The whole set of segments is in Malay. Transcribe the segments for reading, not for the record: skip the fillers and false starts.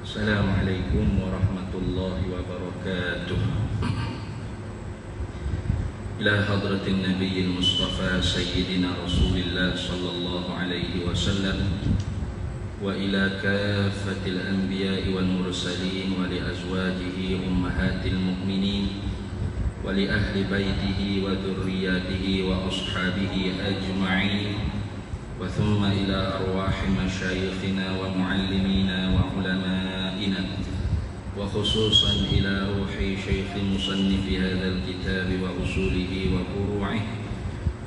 Assalamualaikum warahmatullahi wabarakatuh. Ila hadratin nabiyil mustafa sayyidina rasulillah sallallahu alaihi wasallam wa ila kaffatil anbiya'i wal mursalin wa li azwajihi ummahatil mu'minin wa li ahli baitihi wa dhurriyyatihi wa ashabihi ajma'in wa thumma ila arwahi masyayikhina wa muallimina wa ulama'ina wa khususan ila ruhi syekhi musannifi hadzal kitab wa usulihi wa furu'ihi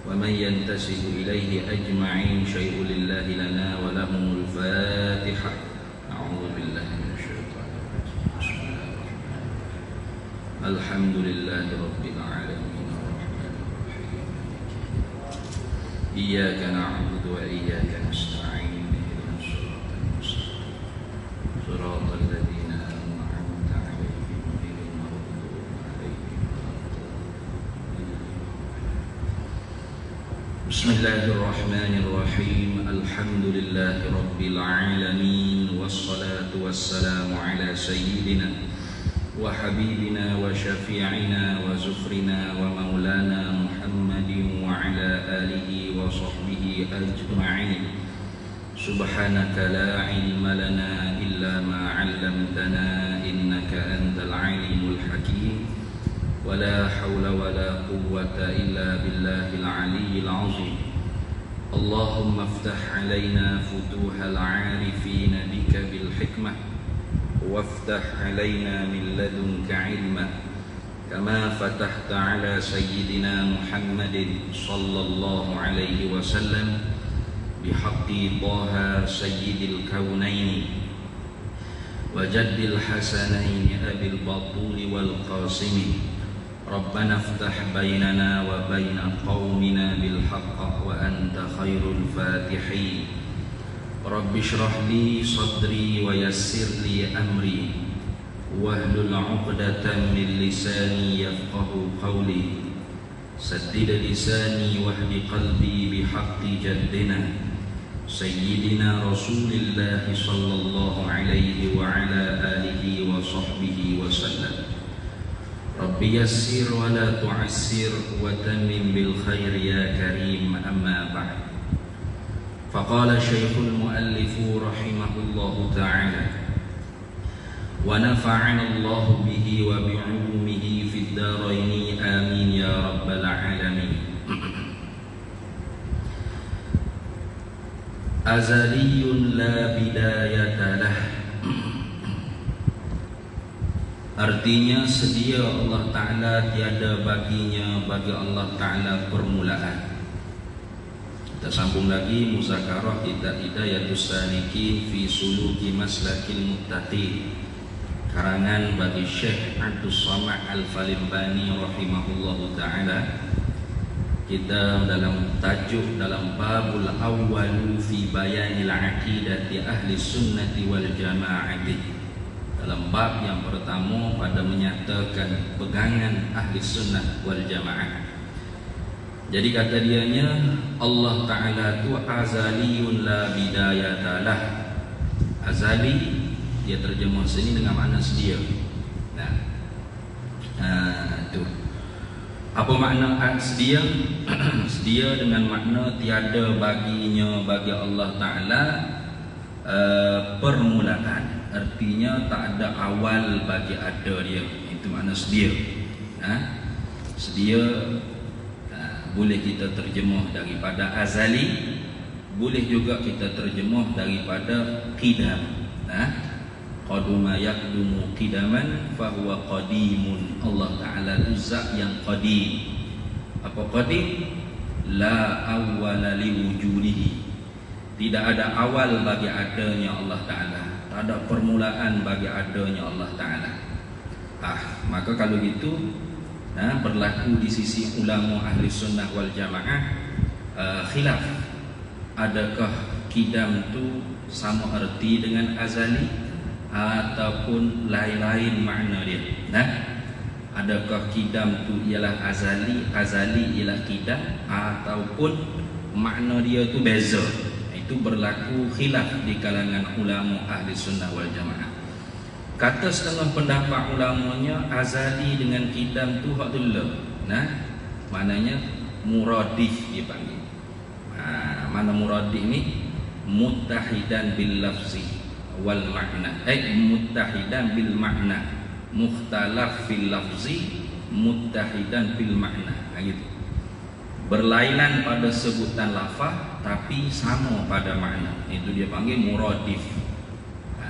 wa man yantasibu ilaihi ajma'in syai'un lillahi lana wa lahumul fatihah. A'udzu billahi minasyaitonir rajim. Bismillahirrahmanirrahim. Alhamdulillahi rabbil alamin arrahmanir rahim. Iyyaka na'budu wa iyyaka nasta'in. Ihdinas siratal mustaqim. Shiratal ladzina an'amta 'alaihim ghairil maghdubi 'alaihim waladdallin. Bismillahirrahmanirrahim. Alhamdulillahi rabbil alamin wassalatu wassalamu ala sayyidina wa habibina wa syafi'ina wa zufrina wa maulana Muhammadin wa ala alihi wa sahbihi ajma'in. Subhanaka la ilma lana illa ma 'allamtana innaka antal alimul hakim. Wa la hawla wa la quwwata illa billahil aliyyil azim. Allahumma iftah 'alaina futuhal 'arifin bika bil hikmah وافتح علينا من لدنك علما كما فتحت على سيدنا محمد صلى الله عليه وسلم بحق طه سيد الكونين وجد الحسنين أبي البطول والقاسم ربنا افتح بيننا وبين قومنا بالحق وأنت خير الفاتحين. Rabbi shrah li sadri wa yassir li amri wahlul 'uqdatam min lisani yafqahu qawli saddid lisani wahdi qalbi bihaqqi jaddina sayyidina rasulillah sallallahu alaihi wa ala alihi wa sahbihi wa sallam. Rabbi yassir wa la tu'assir wa tammim bil khair ya karim, amma ba'd. Faqala Syekhul Muallifu rahimahullahu ta'ala wa nafa'ana Allah bihi wa bi'ulumihi fid dharaini amin ya rabbal alamin. Azaliyun la bidayata lah. Artinya sedia Allah Ta'ala, tiada baginya bagi Allah Ta'ala permulaan. Kita sambung lagi muzakarah kita Hidayatus Salikin fi Suluki Maslakil Muttaqin, karangan bagi Syekh Abdus Samad Al-Falimbani rahimahullahu ta'ala. Kita dalam tajuk dalam babul awwalu fi bayanil aqidati ahli sunnati wal jama'ati, dalam bab yang pertama pada menyatakan pegangan ahli sunnah wal jamaah. Jadi kata dianya Allah Ta'ala tu azaliyun la bidayatalah. Azali dia terjemah sini dengan makna sedia. Tu. Apa makna sedia? Sedia dengan makna tiada baginya bagi Allah Ta'ala permulaan. Artinya tak ada awal bagi ada dia. Itu makna sedia. Sedia boleh kita terjemah daripada azali, boleh juga kita terjemah daripada qidam. Qaduma yaqdumu qidaman fahuwa qadimun. Allah Ta'ala itu zat yang qadim. Apa qadim? La awwala liwujudihi. Tidak ada awal bagi adanya Allah Ta'ala, tak ada permulaan bagi adanya Allah Ta'ala. Maka kalau gitu berlaku di sisi ulama ahli sunnah wal jamaah khilaf, adakah qidam tu sama arti dengan azali ataupun lain-lain makna dia. Adakah qidam tu ialah azali, azali ialah qidam, ataupun makna dia tu beza. Itu berlaku khilaf di kalangan ulama ahli sunnah wal jamaah. Kata setengah pendapat ulamanya azali dengan kidam tu hak dulu. Nah, maknanya muradif dia panggil. Mana muradif ni? Muttahidan bil lafzi wal makna. Muttahidan bil makna, mukhtalaf fil lafzi, muttahidan bil makna. Gitu. Berlainan pada sebutan lafaz tapi sama pada makna. Itu dia panggil muradif.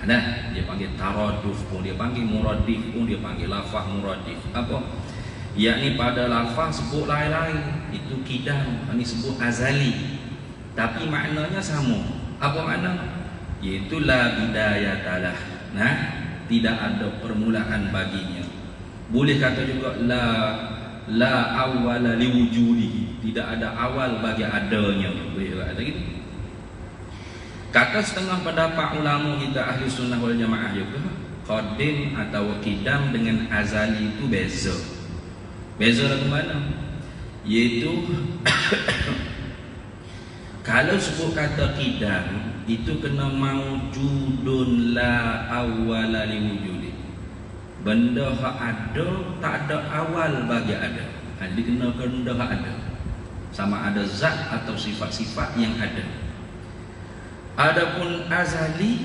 Nah, dia panggil taraduf pun, dia panggil muradif pun, dia panggil lafaz muradif. Apa? Yakni pada lafaz sebut lain-lain, itu kidam, ini sebut azali, tapi maknanya sama. Apa makna? Iaitu la bidayatalah. Nah, tidak ada permulaan baginya. Boleh kata juga la awwala liwujudihi, tidak ada awal bagi adanya. Boleh kata gitu. Kata setengah pendapat ulama kita ahli sunnah wal jamaah juga, qadim atau kidam dengan azali itu beza. Beza dari mana? Yaitu kalau sebut kata kidam itu kena maujudun la awwala liwujudi. Benda hak ada tak ada awal bagi ada. Jadi kena benda hak ada. Sama ada zat atau sifat-sifat yang ada. Adapun azali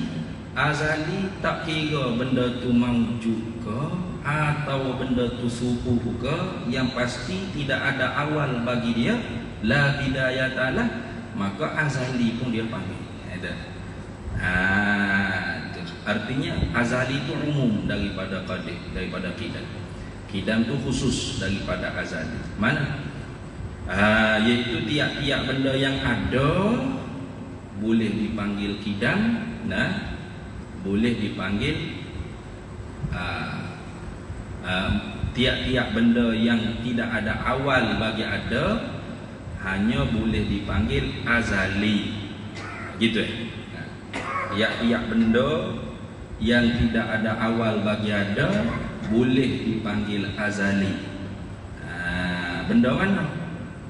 tak kira benda tu maujud ke atau benda tu subuh ke, yang pasti tidak ada awal bagi dia, la bidayatalah, maka azali pun dia panggil. Artinya azali itu umum daripada qadim, daripada kidam. Kidam tu khusus daripada azali. Mana? Iaitu tiap-tiap benda yang ada boleh dipanggil kidam, nah, boleh dipanggil tiap-tiap benda yang tidak ada awal bagi ada hanya boleh dipanggil azali. Gitu tiap-tiap benda yang tidak ada awal bagi ada boleh dipanggil azali. Benda mana?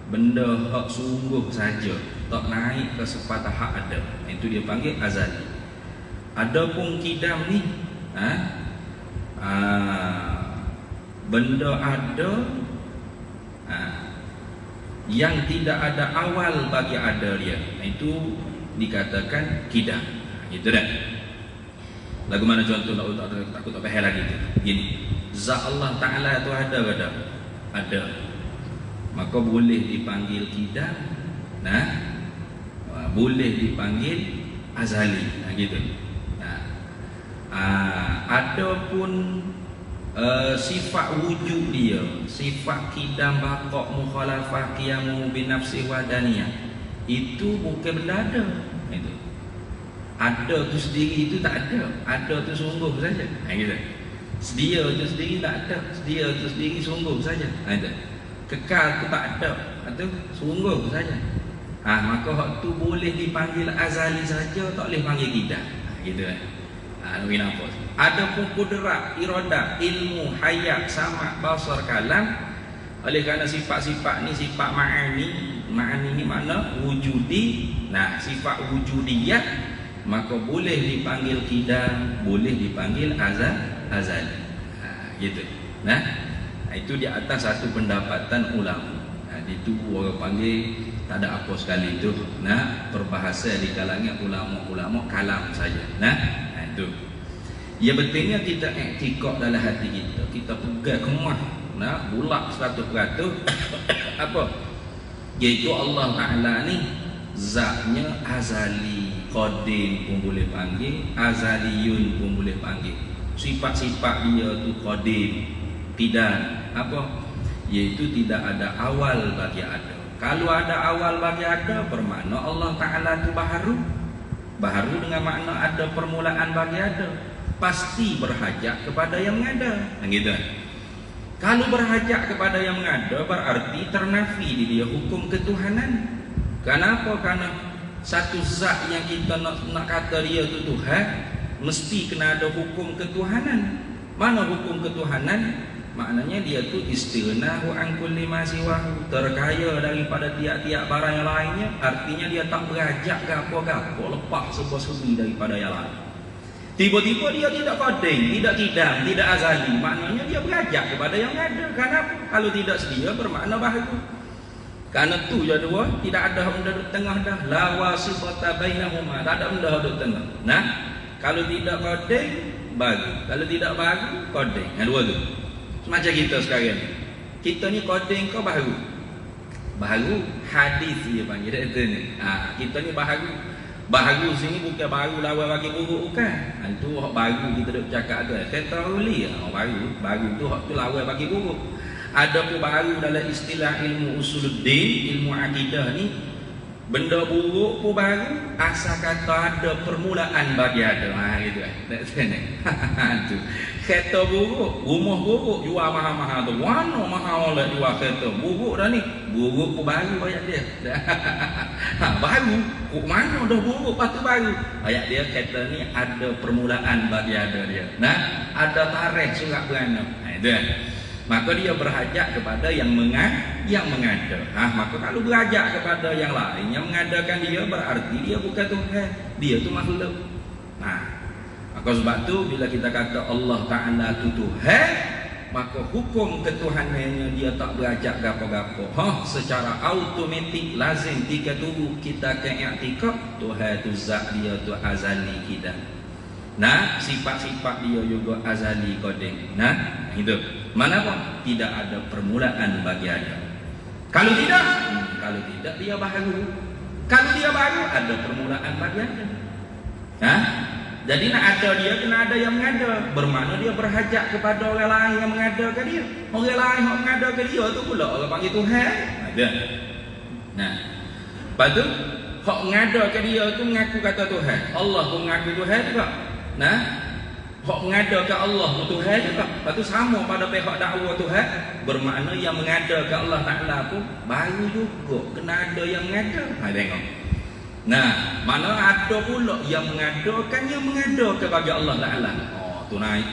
Benda hak sungguh saja, tak naik ke sepatah hak ada, itu dia panggil azali. Adapun kidam ni benda ada yang tidak ada awal bagi ada dia, itu dikatakan kidam. Gitu dah. Lagu mana contoh takut tak payah lagi tu. Gini, zat Allah Ta'ala tu ada ke tak? Ada. Maka boleh dipanggil kidam, nah, boleh dipanggil azali. Gitu. Adapun sifat wujud dia, sifat kidam, baqa', mukhalafah, qiyamu binafsi wadaniyah, itu bukan benda ada. Itu ada tu sendiri itu tak ada, ada tu sungguh saja. Gitu. Sedia tu sendiri tak ada, sedia tu sendiri sungguh saja. Gitu. Kekal tu tak ada, itu sungguh saja. Maka hak tu boleh dipanggil azali saja, tak boleh panggil kidam. Gitu kan. Kenapa? Adapun kudrat, iradah, ilmu, hayat, sama, basar, kalam, oleh kerana sifat-sifat ni sifat ma'ani ni makna wujudi. Nah, sifat wujudiyah, maka boleh dipanggil kidam, boleh dipanggil azali. Gitu. Nah, itu di atas satu pendapatan ulama. Itu orang panggil tak ada apa sekali itu. Nah, berbahasa di kalangan ulama-ulama kalam saja. Nah, itu. Ya, betulnya kita iktikad dalam hati kita. Kita pegang kemah, nah, bulat 100%. Apa? Iaitu Allah Ta'ala ni zatnya azali, qadim pun boleh panggil, azaliyun pun boleh panggil. Sifat-sifat dia tu qadim, kidam. Apa? Iaitu tidak ada awal bagi ada. Kalau ada awal bagi ada, bermakna Allah Ta'ala itu baharu dengan makna ada permulaan bagi ada, pasti berhajat kepada yang mengada. Gitu. Kalau berhajat kepada yang mengada, berarti ternafi di dia hukum ketuhanan. Kenapa? Karena satu zat yang kita nak kata dia itu Tuhan, mesti kena ada hukum ketuhanan. Mana hukum ketuhanan? Maknanya dia tu istighnahu an kulli ma siwahu, terkaya daripada tiap-tiap barang yang lainnya. Artinya dia tak berajak ke apa-apa, lepas serba-serbi daripada yang lain. Tiba-tiba dia tidak qading, tidak kidam, tidak azali. Maknanya dia berajak kepada yang ada. Kenapa? Kalau tidak sedia bermakna baharu. Karena tu je dua, tidak ada benda duduk tengah dah. La wasitata bainahuma, tak ada benda duduk tengah. Nah, kalau tidak qading, baru. Kalau tidak baru, qading. Dua tu. Macam kita sekarang. Kita ni qading kau baru. Baru hadis dia panggil dia ni. Kita ni baru. Baharu sini bukan baru lawan bagi buruk bukan. Itu hak baru kita duk cakap tu. Tetrauli baru tu hak tu lawan bagi buruk. Ada pun baru dalam istilah ilmu usuluddin, ilmu akidah ni, benda buruk pun baru asal kata ada permulaan bagi ada. Gitu kan. Tu. Kereta buruk, rumah buruk jual mahal-mahal tu. Mana mahal lah jual kereta. Buruk dah ni. Buruk pun baru ayat dia. Baru. Kok mana dah buruk patu baru. Ayat dia kata ni ada permulaan bagi ada dia. Nah, ada tarikh surat beranak. Itu kan. Maka dia berhajat kepada yang mengada. Maka kalau berhajat kepada yang lain yang mengadakan dia, berarti dia bukan Tuhan. Dia tu makhluk. Maka sebab tu bila kita kata Allah Ta'ala tu Tuhan, maka hukum ketuhanannya dia tak berajak gapo-gapo. Secara automatik lazim tiga tu kita keiktikad Tuhan tu zat dia tu azali kita. Nah, sifat-sifat dia juga azali qadim. Nah, itu. Mana pun tidak ada permulaan bagi ada. Kalau tidak dia baharu. Kalau dia baru ada permulaan bagi ada. Jadi nak ada dia kena ada yang mengada. Bermakna dia berhajat kepada orang lain yang mengadakan dia. Orang lain yang mengadakan dia tu pula orang panggil Tuhan. Ada. Nah, lepas tu hak mengadakan dia tu mengaku kata Tuhan. Allah pun mengaku Tuhan juga. Nah, hak mengadakan Allah pun Tuhan juga. Lepas tu sama pada pihak dakwah Tuhan. Bermakna yang mengadakan Allah Ta'ala pun baru juga kena ada yang mengada. Tengok. Nah, mana ada pula yang mengadakan bagi Allah Ta'ala. Tu naik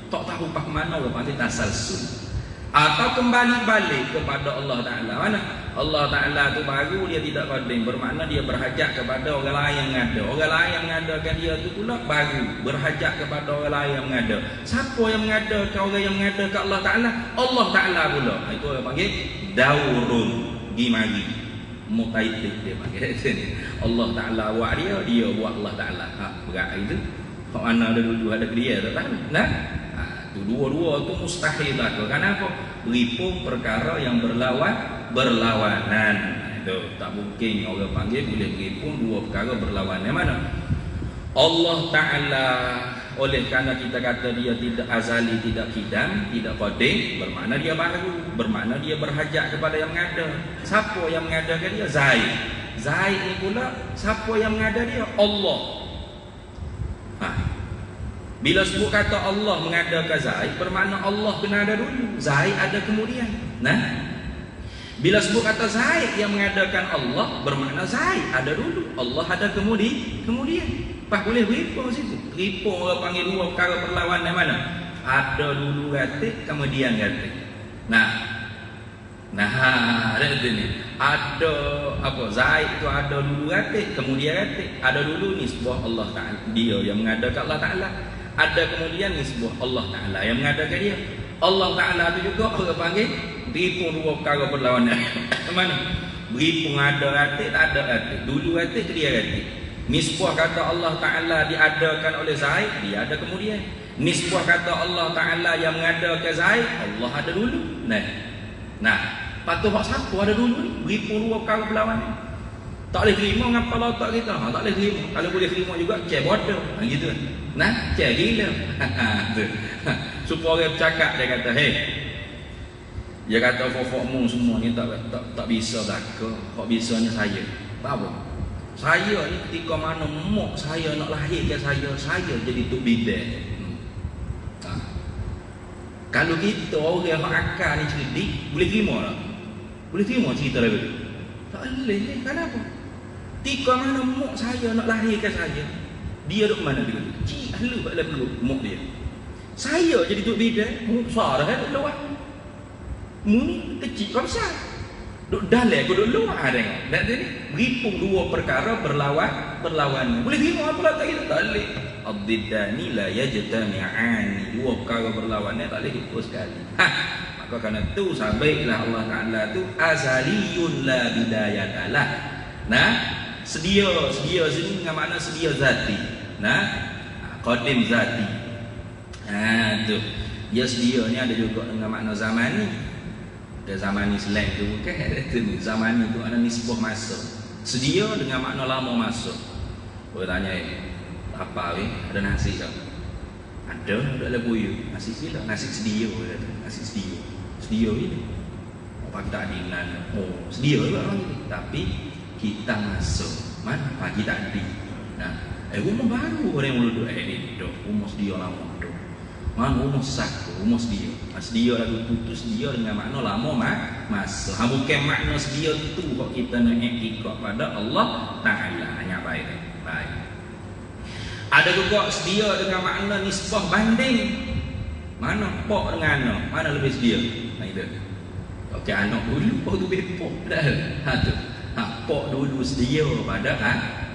tak tahu pak mana orang panggil tasalsul. Atau kembali balik kepada Allah Ta'ala. Mana? Allah Ta'ala tu baru dia tidak qadim. Bermakna dia berhajat kepada orang lain yang mengada. Orang lain yang mengadakan dia tu pula baru berhajat kepada orang lain yang mengada. Siapa yang mengadakan orang yang mengadakan Allah Ta'ala? Allah Ta'ala pula. Itu orang panggil daurun gimari. Mutaitik dia panggil sini. Allah Ta'ala buat dia buat Allah Ta'ala. Berat itu. Kau mana ada dulu ada dia tak tahu. Nah, tu dua-dua tu mustahil tak. Kenapa? Beripung perkara yang berlawanan. Itu tak mungkin orang panggil boleh beripung dua perkara berlawanan. Mana? Allah Ta'ala oleh kerana kita kata dia tidak azali, tidak kidam, tidak qadim, bermakna dia baru, bermakna dia berhajat kepada yang mengada. Siapa yang mengadakan dia? Zaid. Zaid ni pula siapa yang mengada dia? Allah. Bila sebut kata Allah mengadakan Zaid, bermakna Allah kena ada dulu, Zaid ada kemudian. Nah, bila sebut kata Zaid yang mengadakan Allah, bermakna Zaid ada dulu, Allah ada kemudian. Pas boleh beripung situ. Beripung orang panggil dua perkara perlawanan mana? Ada dulu gatik, kemudian gatik. Nah, ada ni. Ada apa? Zaid itu ada dulu gatik, kemudian gatik. Ada dulu nisbah Allah Ta'ala. Dia yang mengadakan Allah Ta'ala. Ada kemudian nisbah Allah Ta'ala yang mengadakan dia. Allah Ta'ala itu juga orang panggil beripung dua perkara perlawanan. Mana? Beripung ada gatik, tak ada gatik. Dulu gatik, dia gatik. Nisbah kata Allah Ta'ala diadakan oleh Zaid, dia ada kemudian. Nisbah kata Allah Ta'ala yang mengadakan Zaid, Allah ada dulu. Nah, patut hak siapa ada dulu ni? Beripung dua perkara berlawanan. Tak boleh terima dengan kepala otak kita. Tak boleh terima. Kalau boleh terima juga, cek bodoh. Gitu. Nah, cek gila. Supaya orang bercakap, dia kata, dia kata, fofokmu semua ni tak bisa belaka. Hak bisa ni saya. Apa? Saya ni ketika mana mak saya nak lahirkan saya jadi tok bidan. Kalau kita orang yang akal ni cerdik, boleh terima tak? Boleh terima cerita lagu tu? Tak boleh ni, kenapa? Ketika mana mak saya nak lahirkan saya, dia duduk mana dia tu? Cik halu kat dalam perut mak dia. Saya jadi tok bidan, besar dah kan luar. Mu ni kecil kau besar. Duk dalam aku duk luar tengok. Dan ni berhimpun dua perkara berlawanan. Boleh tengok apa lah tak kita tak boleh. Ad-diddani la yajtami'ani. Dua perkara berlawanan tak boleh jumpa sekali. Maka kerana tu sabaiklah Allah Taala tu azaliyun la bidayatalah. Nah, sedia sini dengan makna sedia zati. Nah, qadim zati. Tu. Dia sedia ni ada juga dengan makna zamani. Zaman ni slang tu bukan itu ni. Zaman ni tu ada nisbah masa. Sedia dengan makna lama masa. Bertanya apa weh? Ada nasi tak? Ada dalam buyu. Nasi sila, nasi sedia kata. Nasi sedia. Sedia ini. Apa kita adinan? Oh, sedia juga orang ni. Tapi kita masuk. Mana pagi tadi. Nah, rumah baru orang yang duduk ni duduk. Rumah sedia lama duduk. Mana rumah satu, rumah sedia. Sedia lagu putus sedia dengan makna lama masa. Bukan makna sedia itu kok kita nak ikut pada Allah Taala. Hanya baik. Ada juga sedia dengan makna nisbah banding. Mana pok dengan anak, mana lebih sedia? Nah itu. Okey, anak dulu pok tu bepok dah. Tu. Pok dulu sedia pada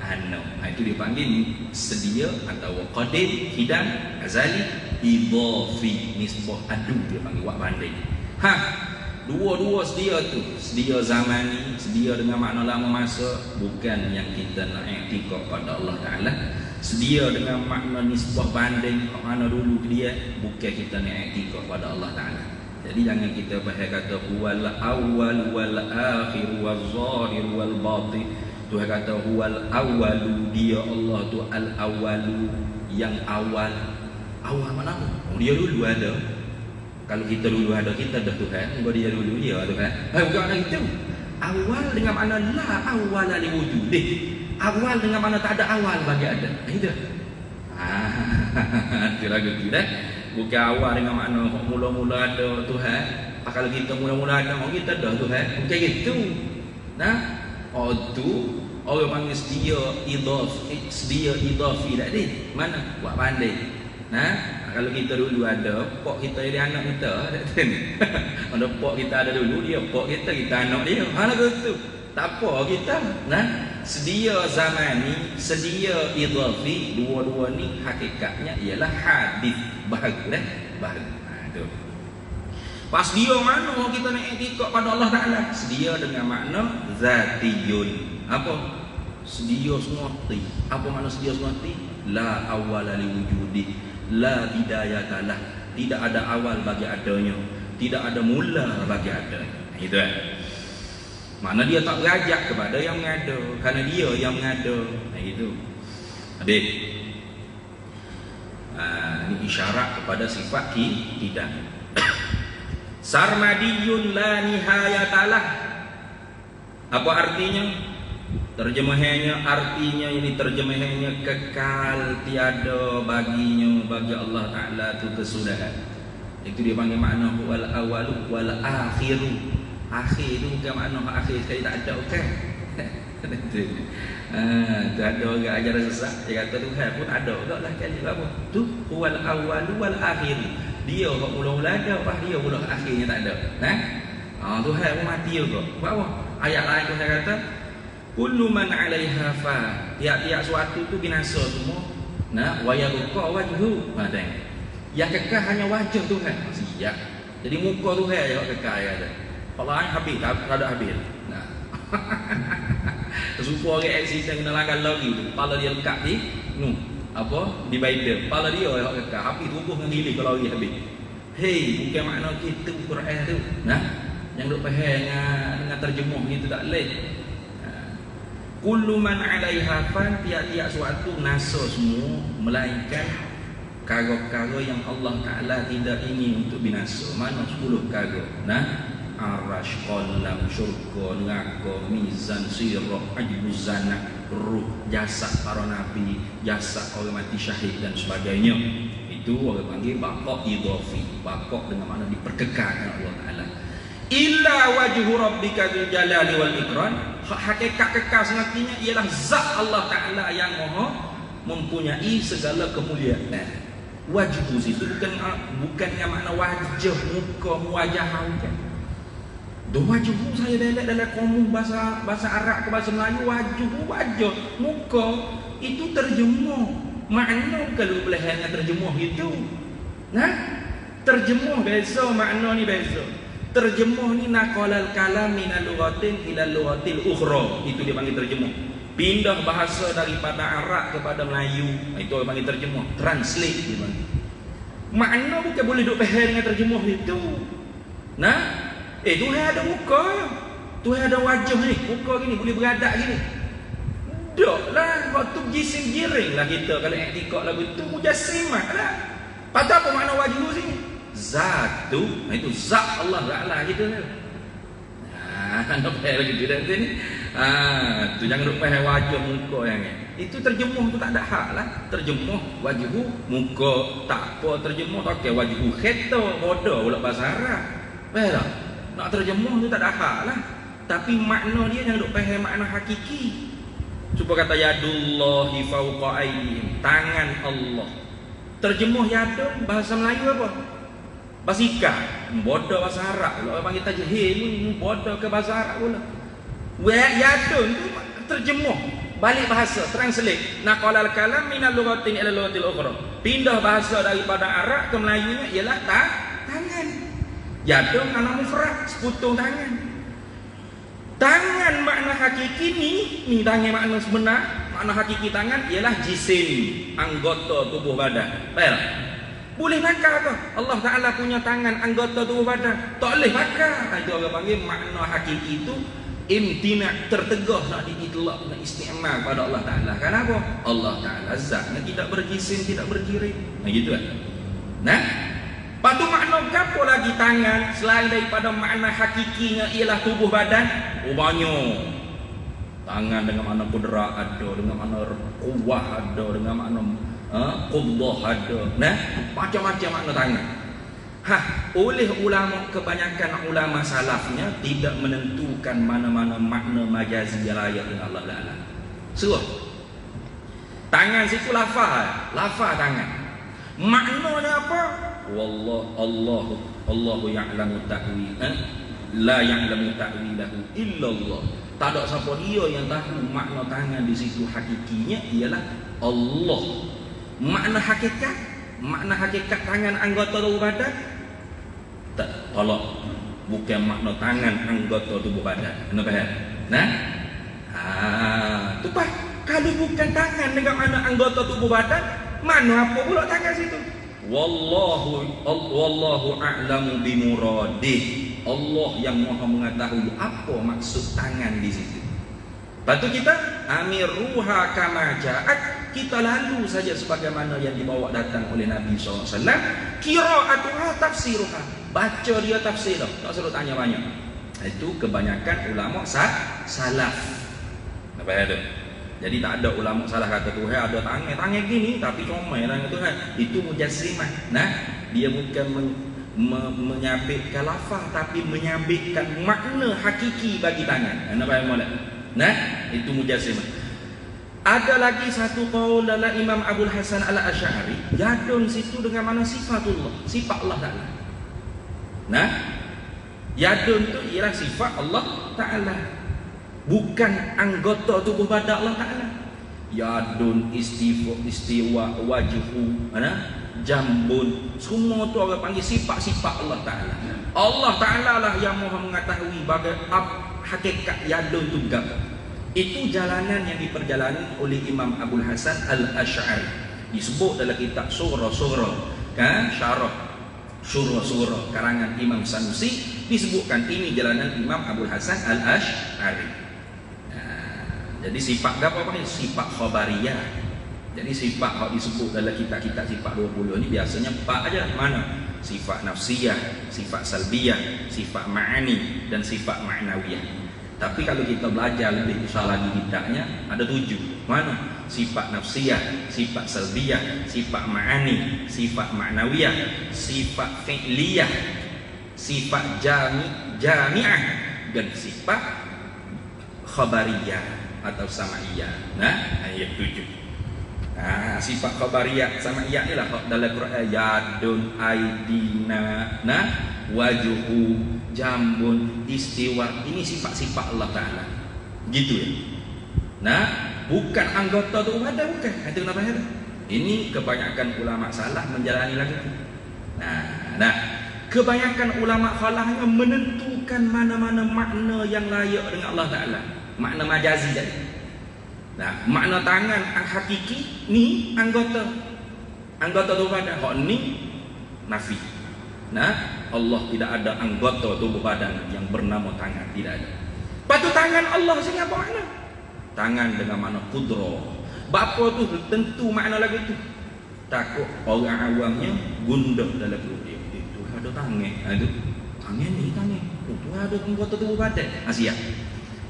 anak. Itu dipanggil sedia atau qadim, hidam, azali, idhafi, nisbah adu dia panggil wak banding. Dua-dua sedia tu, sedia zamani, sedia dengan makna lama masa, bukan yang kita nak i'tiqad pada Allah Taala. Sedia dengan makna nisbah banding, mana dulu dia, bukan kita nak i'tiqad pada Allah Taala. Jadi jangan kita pakai kata huwal awwal wal akhir wal zahir wal batin. Tuhan kata huwal awwalu, dia Allah tu al awwalu, yang awal. Awal mana? Oh, dia dulu ada. Kalau kita dulu ada, kita dah Tuhan. Kalau dia dulu dia Tuhan. Bukan ada itu. Awal dengan mana la awal li wujud. Awal dengan mana tak ada awal bagi ada. Itu. Itu lagu tu dah. Bukan awal dengan mana mula-mula ada Tuhan. Kalau kita mula-mula ada, kita dah Tuhan. Bukan gitu. Nah, tu orang panggil sedia idafi tadi. Mana? Buat pandai. Nah, kalau kita dulu ada, pok kita jadi anak kita, ada pok kita ada dulu, dia pok kita anak dia. Mana begitu? Tak apa kita. Nah, sedia zamani, sedia idafi, dua-dua ni hakikatnya ialah hadis baharu dah. Baharu. Tu. Pas dia mana kita nak i'tiqad pada Allah Taala? Sedia dengan makna zatiyun. Apa? Sedia semua ti. Apa makna sedia semua ti? La awwala li wujudi. La bidayatalah, tidak ada awal bagi adanya, tidak ada mula bagi adanya. Itu mana dia tak berajak kepada yang mengada, kerana dia yang mengada. Itu adik. Ini isyarat kepada sifat tidak. Sarmadiyun la nihayatalah. Apa artinya? Terjemahannya artinya ini terjemahannya kekal, tiada baginya, bagi Allah Taala itu kesudahan. Itu dia panggil makna wal awalu wal akhiru. Akhir itu bukan makna akhir sekali tak ada, bukan. Tu ada orang ajar sesat dia kata Tuhan pun ada lah kali apa? Tu wal awalu wal akhiru. Dia hak mula-mula ada, pas dia pula akhirnya tak ada. Tuhan pun mati juga. Buat apa? Ayat lain Tuhan kata kullu man 'alaiha fa, tiap-tiap suatu tu binasa semua. Nah, wa yabqa wajhu. Tengok. Yang kekal hanya wajah Tuhan. Siap. Jadi muka Tuhan je yang kekal ada. Kalau lain habis, tak ada habis. Nah. Supaya orang accident kena langgar lagi tu. Kepala dia lekat di di Biden. Kepala dia yang kekal. Habis tubuh dengan gili kalau lagi habis. Hei, bukan makna kita Quran tu. Nah, yang duk faham dengan terjemuh gitu tak leh. Kullu man 'alaiha fan, tiap-tiap suatu nasa semua, melainkan perkara-perkara yang Allah Taala tidak ingin untuk binasa. Mana 10 perkara? Nah, arash, qalam, syurga, neraka, mizan, sirah, ajbuz zanah, ruh, jasad para nabi, jasad orang mati syahid dan sebagainya. Itu orang panggil baqa idhafi. Baqa dengan makna diperkekalkan Allah Taala. Illa wajhu rabbika dzul jalali wal ikram. Hakikat kekal sejatinya ialah zat Allah Taala yang maha mempunyai segala kemuliaan. Wajhu itu bukan yang makna wajah, muka, muwajah, bukan. Doh wajuhu saya belak dalam kamus bahasa Arab ke bahasa Melayu, wajuhu wajah, muka itu terjemuh. Makna kalau boleh hanya terjemuh itu. Nah, terjemuh beza, makna ni beza. Terjemuh ni naqalal kalam min al-lughatin ila al-lughatil ukhra. Itu dia panggil terjemuh. Pindah bahasa daripada Arab kepada Melayu. Itu dia panggil terjemuh. Translate dia panggil. Makna bukan boleh duk faham dengan terjemuh itu. Nah, Tuhan ada muka, Tuhan ada wajah ni, muka gini boleh beradak gini. Dok lah, waktu jisim giring lah kita kalau iktikad lagu tu mujassimah lah. Patut apa makna wajah sini? Zat tu, itu zat Allah Taala gitu kan. Nak faham gitu dah sini. Tu jangan duk faham wajah muka yang ni. Itu terjemuh tu tak ada hak lah. Terjemuh wajhu muka tak apa terjemuh tak okay, wajhu khata bodoh pula bahasa Arab. Faham tak? Nak terjemuh tu tak ada hak lah. Tapi makna dia jangan duk faham makna hakiki. Cuba kata yadullahi fawqa aydihim, tangan Allah. Terjemuh yadun bahasa Melayu apa? Basika, bodoh bahasa Arab. Kalau orang panggil tajhil ni bodoh ke bahasa Arab pula. Yadun tu terjemuh balik bahasa, translate. Naqalal kalam minal lughatin ila lughatil ukhra. Pindah bahasa daripada Arab ke Melayunya ialah tangan. Yadun ana mufrad, seputung tangan. Tangan makna hakiki ni tangan makna sebenar, makna hakiki tangan ialah jisim, anggota tubuh badan. Baik. Boleh nakar ke? Allah Taala punya tangan anggota tubuh badan. Tak boleh nakar. Itu orang panggil makna hakiki itu imtina, tertegah nak diitlaq, nak isti'mal pada Allah Taala. Kenapa? Allah Taala zatnya tidak berjisim, tidak berjirim. Nah gitu kan. Nah, patu makna apa lagi tangan selain daripada makna hakikinya ialah tubuh badan? Oh banyak. Tangan dengan makna qudrat ada, dengan makna quwwah ada, dengan makna qubdah ada. Nah, macam-macam makna tangan. Oleh ulama, kebanyakan ulama salafnya tidak menentukan mana-mana makna majazi layak dengan Allah Taala. Surah. Tangan situ lafaz tangan. Maknanya apa? Allahu ya'lamu ta'wil. La ya'lamu ta'wilahu illa Allah. Tak ada siapa dia yang tahu makna tangan di situ hakikinya ialah Allah. Makna hakikat tangan anggota tubuh badan tak tolak, bukan makna tangan anggota tubuh badan. Kena faham? Nah, tu pak. Kalau bukan tangan dengan makna anggota tubuh badan, mana apa pula tangan situ? Wallahu a'lamu bimuradih. Allah yang Maha mengetahui apa maksud tangan di situ. Lepas tu kita amiruha kama ja'at, kita lalu saja sebagaimana yang dibawa datang oleh Nabi SAW. Qira'atuha tafsiruha, baca dia tafsir dah, tak perlu tanya banyak. Itu kebanyakan ulama salaf. Apa ada? Jadi tak ada ulama salah kata Tuhan ada tangan gini tapi comel tangan Tuhan. Itu mujassimah. Nah, dia bukan menyabitkan lafaz tapi menyabitkan makna hakiki bagi tangan. Apa yang boleh? Nah, itu mujassimah. Ada lagi satu qaul dalam Imam Abul Hasan Al-Asy'ari, yadun situ dengan mana sifatullah, sifat Allah Taala. Nah, yadun tu ialah sifat Allah Taala, bukan anggota tubuh badan Allah Taala. Yadun, istiwa, wajhu, jambun, semua tu orang panggil sifat-sifat Allah Taala. Allah Taala lah yang Maha mengetahui bagaimana hakikat yadun tu gap. Itu jalanan yang diperjalani oleh Imam Abul Hasan Al-Asy'ari. Disebut dalam kitab Surah-Surah, kan? Syarah Surah-Surah karangan Imam Sanusi, disebutkan ini jalanan Imam Abul Hasan Al-Asy'ari. Jadi sifat apa ni? Sifat khabariyah. Jadi sifat yang disebut dalam kitab-kitab sifat 20 ni biasanya 4 aja. Mana? Sifat nafsiyah, sifat salbiyah, sifat ma'ani dan sifat ma'nawiyah. Tapi kalau kita belajar lebih besar lagi kitabnya ada 7. Mana? Sifat nafsiyah, sifat salbiyah, sifat ma'ani, sifat ma'nawiyah, sifat fi'liyah, sifat jami'ah dan sifat khabariyah atau sama'iyah. Nah, ayat 7. Sifat khabariyah sama'iyah ni lah dalam Quran, yadun aidina, nah wajuhu, jambun, istiwa, ini sifat-sifat Allah Ta'ala. Gitu ya. Nah, bukan anggota tubuh badan, bukan. Itu kenapa ya? Ini kebanyakan ulama salah menjalani lagi. Nah, kebanyakan ulama khalahnya menentukan mana-mana makna yang layak dengan Allah Ta'ala. Makna majazi tadi. Nah, makna tangan hakiki ni anggota tubuh badan. Hak ni nafi. Nah, Allah tidak ada anggota tubuh badan yang bernama tangan, tidak ada. Patu tangan Allah sini apa makna? Tangan dengan makna kudra. Bapa tu tentu makna lagu tu. Takut orang awamnya gundah dalam perut dia. Itu ada tangan. Ada tangan ni tangan. Tu ada anggota tubuh badan. Siap.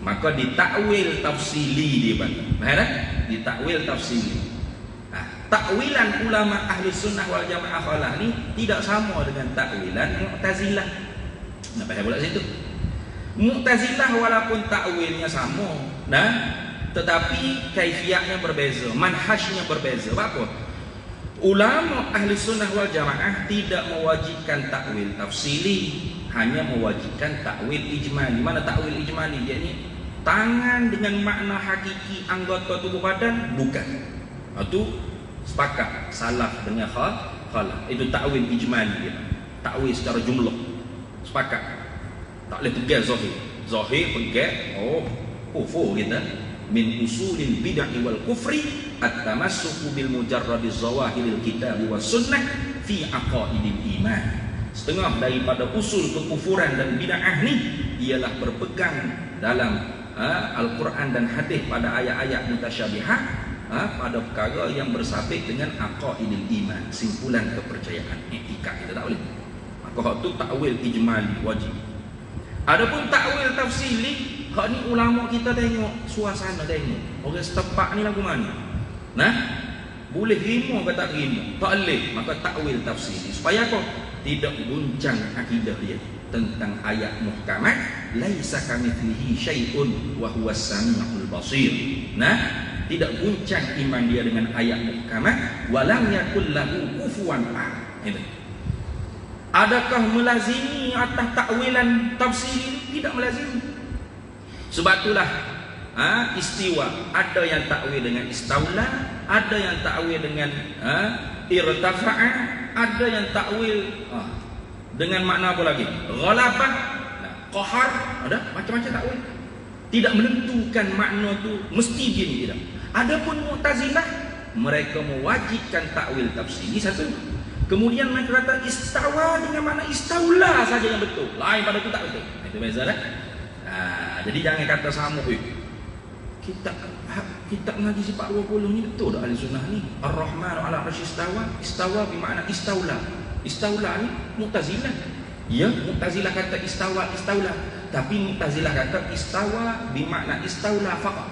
Maka ditakwil tafsili dia bang. Faham tak? Ditakwil tafsili. Takwilan ulama ahli sunnah wal jamaah khalah ni tidak sama dengan takwilan Mu'tazilah. Nak faham pula situ. Mu'tazilah walaupun takwilnya sama, nah, tetapi kaifiahnya berbeza, manhajnya berbeza. Apa? Ulama ahli sunnah wal jamaah tidak mewajibkan takwil tafsili, hanya mewajibkan takwil ijmali. Mana takwil ijmali? Yakni tangan dengan makna hakiki anggota tubuh badan bukan. Itu sepakat salaf dengan khalah. Itu takwil ijmali dia. Takwil secara jumlah. Sepakat. Tak boleh pegang zahir. Zahir pegang kufur kita. Min usulil bid'ah wal kufri at-tamassuku bil mujarradi zawahiril kitab was sunnah fi aqaidil iman. Setengah daripada usul kekufuran dan bid'ah ni ialah berpegang dalam Al-Quran dan hadis pada ayat-ayat mutasyabihah, pada perkara yang bersabit dengan aqaidil iman, simpulan kepercayaan, etika. Kita tak boleh. Maka itu takwil ijmali wajib. Adapun takwil tafsili, hak ni ulama kita tengok suasana, tengok orang setempat ni lagu mana. Nah, boleh terima ke tak terima? Tak boleh. Maka takwil tafsili supaya apa? Tidak guncang akidah dia tentang ayat muhkamat, laisa kamitslihi syai'un wa huwas samiul basir. Nah, tidak guncang iman dia dengan ayat muhkamat, walam yakul lahu kufuwan ahad. Itu. Adakah melazimi atas takwilan tafsir? Tidak melazimi. Sebab itulah istiwa, ada yang takwil dengan istaula, ada yang takwil dengan irtafa'a, ada yang takwil dengan makna apa lagi? Ghalabah, qahar, ada macam-macam takwil. Tidak menentukan makna tu mesti gini, tidak. Adapun Mu'tazilah, mereka mewajibkan takwil tafsiri satu. Kemudian mereka kata istawa dengan makna istaula saja yang betul. Lain pada itu tak betul. Itu beza dah. Jadi jangan kata sama. Kita ngaji sifat 20 ni betul dah ahli sunnah ni. Ar-Rahman 'ala 'arsy istawa. Istawa bermakna istaula. Istaula ni Mu'tazilah. Ya, Mu'tazilah kata istawa, istaula. Tapi Mu'tazilah kata istawa bermakna istaula faqat.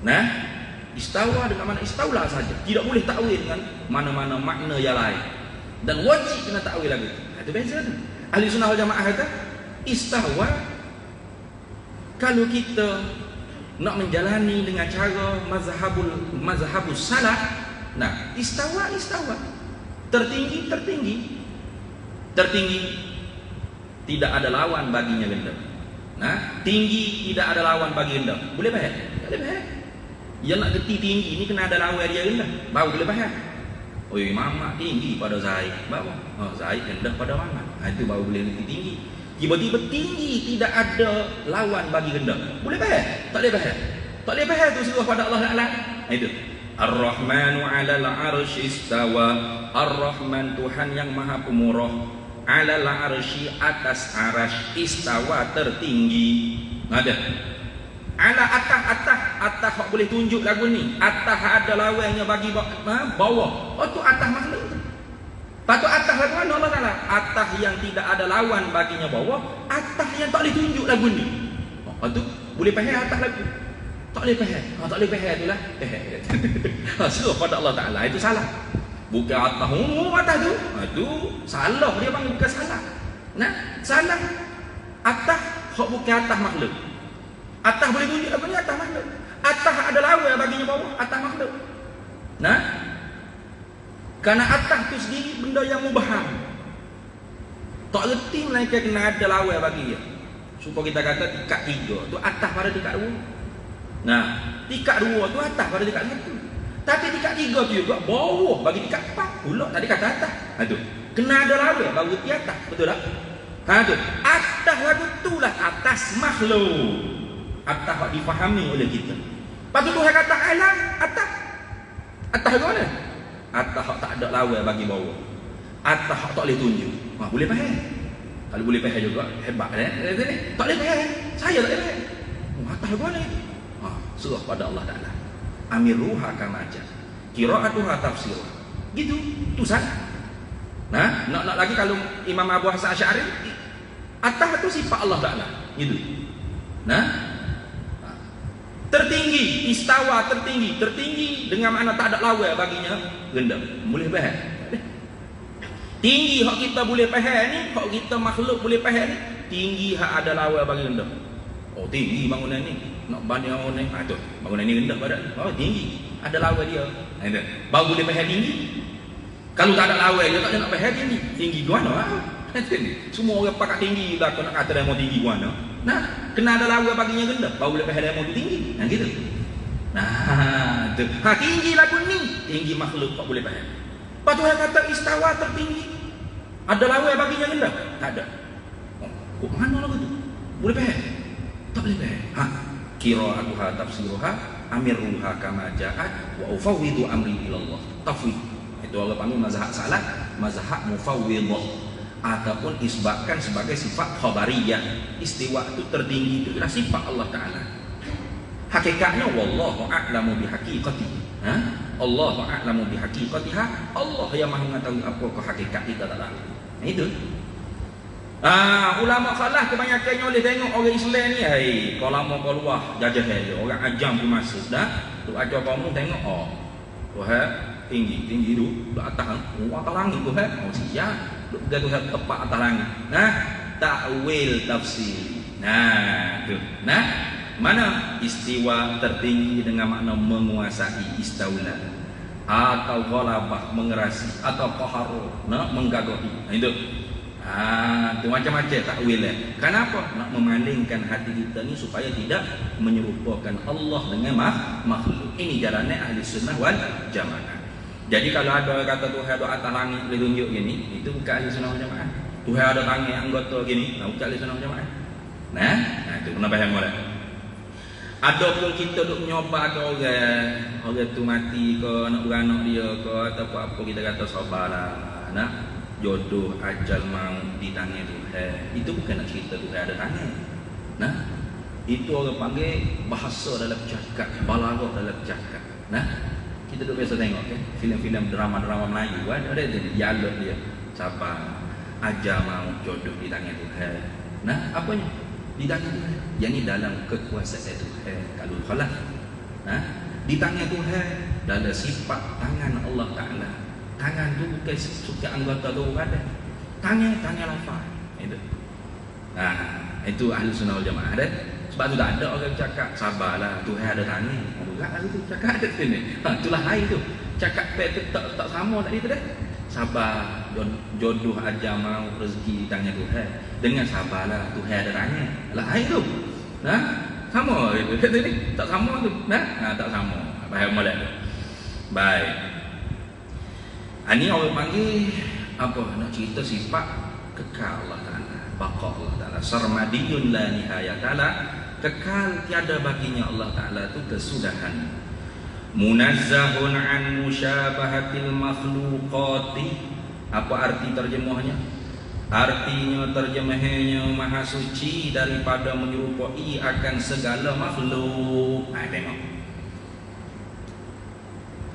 Nah, istawa dengan makna istaula saja. Tidak boleh takwil dengan mana-mana makna yang lain. Dan wajib kena takwil lagi. Itu beza tu. Ahli sunnah wal jamaah kata istawa, kalau kita nak menjalani dengan cara mazhabus salaf, nah, istawa. Tertinggi. Tidak ada lawan baginya rendah. Nah, tinggi tidak ada lawan bagi rendah. Boleh faham? Tak boleh faham. Yang nak geti tinggi ni kena ada lawan dia rendah. Baru boleh faham. Oh, Imam tinggi pada Zaid. Baru. Zaid rendah pada mana? Itu baru boleh geti tinggi. Tiba-tiba tinggi tidak ada lawan bagi rendah. Boleh faham? Tak boleh faham. Tak boleh faham tu seruah pada Allah Ta'ala. Itu. Ar-Rahmanu 'alal 'arsy istawa. Ar-Rahman Tuhan yang Maha Pemurah, 'alal 'arsy atas arasy, istawa tertinggi. Ada. Ala atas hak boleh tunjuk lagu ni. Atas ada lawannya bagi bawah. Oh tu atas makhluk. Patut atas lagu mana Allah Ta'ala? Atas yang tidak ada lawan baginya bawah, atas yang tak boleh tunjuk lagu ni. Oh tu boleh faham atas lagu. Tak boleh faham. Tak boleh faham itulah. Suruh pada Allah Ta'ala itu salah. Bukan atas atas tu. Itu salah dia panggil, bukan salah. Nah, salah. Atas hak bukan atas makhluk. Atas boleh tunjuk apa ni atas makhluk. Atas ada lawan baginya bawah, atas makhluk. Nah, karena atas tu sendiri benda yang mubham. Tak reti melainkan kena ada lawan bagi dia. Supaya kita kata tingkat 3 tu atas pada tingkat 2. Nah, tingkat 2 tu atas pada tingkat 1. Tapi tingkat 3 tu juga bawah bagi tingkat 4. Pula tadi kata atas. Ha tu. Kena ada lawan baru di atas, betul tak? Ha tu. Atas lagu itulah atas makhluk. Atas yang difahami oleh kita. Lepas tu Tuhan kata alam atas. Atas ke mana? Atas tak ada lawan bagi bawah. Atas tak boleh tunjuk. Ha, boleh faham. Kalau boleh faham juga hebat tak boleh faham. Saya tak boleh faham. Atas ke mana? Ha, surah pada Allah Taala. Amiruha kama ja. Qira'atuha tafsirah. Gitu, tu salah. Nah, nak lagi kalau Imam Abu Hasan Asy'ari atas itu sifat Allah Taala. Gitu. Nah, tertinggi, istawa tertinggi dengan makna tak ada lawan baginya, rendah. Boleh faham? Tinggi hak kita boleh faham ni, hak kita makhluk boleh faham ni, tinggi hak ada lawan bagi rendah. Oh, tinggi bangunan ni. Nak banding bangunan ni, tu. Bangunan ni rendah badan. Oh, tinggi. Ada lawan dia. Ada. Baru boleh faham tinggi. Kalau tak ada lawan dia tak ada nak faham tinggi. Tinggi gimana? Semua orang pakat tinggi dah nak kata dia mau tinggi gimana. Nah, kena ada lawan baginya rendah. Baru boleh faham dia mau tinggi. Nah, gitu. Nah, tu. Ha, tinggi lagu ni. Tinggi makhluk tak boleh faham. Lepas tu kata istawa tertinggi. Ada lawan baginya rendah? Tak ada. Oh, mana lagu tu? Boleh faham? Tak boleh faham. Ha, qira'atuha tafsiruha amiruha kama ja'at wa ufawwidu amri ila Allah. Tafwid. Itu orang panggil mazhab salah, mazhab mufawwidhah ataupun isbatkan sebagai sifat khabariyah. Istiwa itu tertinggi itu adalah sifat Allah Taala. Hakikatnya wallahu a'lamu bihaqiqatihi. Ha? Allahu a'lamu bihaqiqatiha. Allah yang Maha mengetahui apa hakikat kita tak tahu. Itu. Ulama salah kebanyakannya boleh tengok orang Islam ni, kalau lama kau luar jajah dia, orang ajam pun masuk dah. Tu ajar kamu tengok, oh, Tuhan tinggi tu, duduk atas langit Tuhan. Oh, siap. Duduk Tuhan tepat atas langit. Nah, takwil tafsir. Nah, tu. Nah, mana istiwa tertinggi dengan makna menguasai, istaula, atau ghalabah mengerasi, atau qaharu, nah, menggagahi. Nah, itu. Itu macam-macam takwil. Kenapa? Nak memalingkan hati kita ni supaya tidak menyerupakan Allah dengan makhluk. Ini jalannya ahli sunnah wal jamaah. Jadi kalau ada orang kata Tuhan ada atas langit boleh tunjuk gini, itu bukan ahli sunnah wal jamaah. Tuhan ada tangan anggota gini, bukan ahli sunnah wal jamaah. Nah, itu kena faham boleh. Ada pun kita duk nyoba ke orang tu mati ke, nak beranak dia ke, atau apa kita kata sabarlah. Nah, jodoh ajal mau di tangan Tuhan. Itu bukan nak cerita Tuhan ada tangan. Nah, itu orang panggil bahasa dalam cakap, balaghah dalam cakap. Nah, kita duk biasa tengok kan, filem-filem drama-drama Melayu kan, ada dialog dia. Sabar, ajal mau jodoh di tangan Tuhan. Nah, apanya? Di tangan Tuhan. Yang ini dalam kekuasaan Tuhan. Kalau khalas. Nah, di tangan Tuhan dalam sifat tangan Allah Taala. Tangan tu bukan suka anggota tu ada. Tangan lafaz. Itu. Nah, itu ahli sunnah wal jamaah ada. Sebab tu tak ada orang cakap sabarlah Tuhan ada tangan. Enggak lah tu cakap ada sini. Itulah hai tu. Cakap tu tak sama tadi tu dah. Sabar jodoh aja mau rezeki di tangan Tuhan. Dengan sabarlah Tuhan ada tangan. Lah hai tu. Nah, sama itu. Tadi tak sama tu. Nah, tak sama. Faham molek tu. Baik. Ini orang panggil apa? Nak cerita sifat kekal Allah Ta'ala, baqa Allah Ta'ala, sarmadiyun la nihayatala, kekal tiada baginya Allah Ta'ala itu kesudahan. Munazzahun an musyabahatil makhluqati. Apa arti terjemahnya? Artinya terjemahnya maha suci daripada menyerupai akan segala makhluk. Tengok.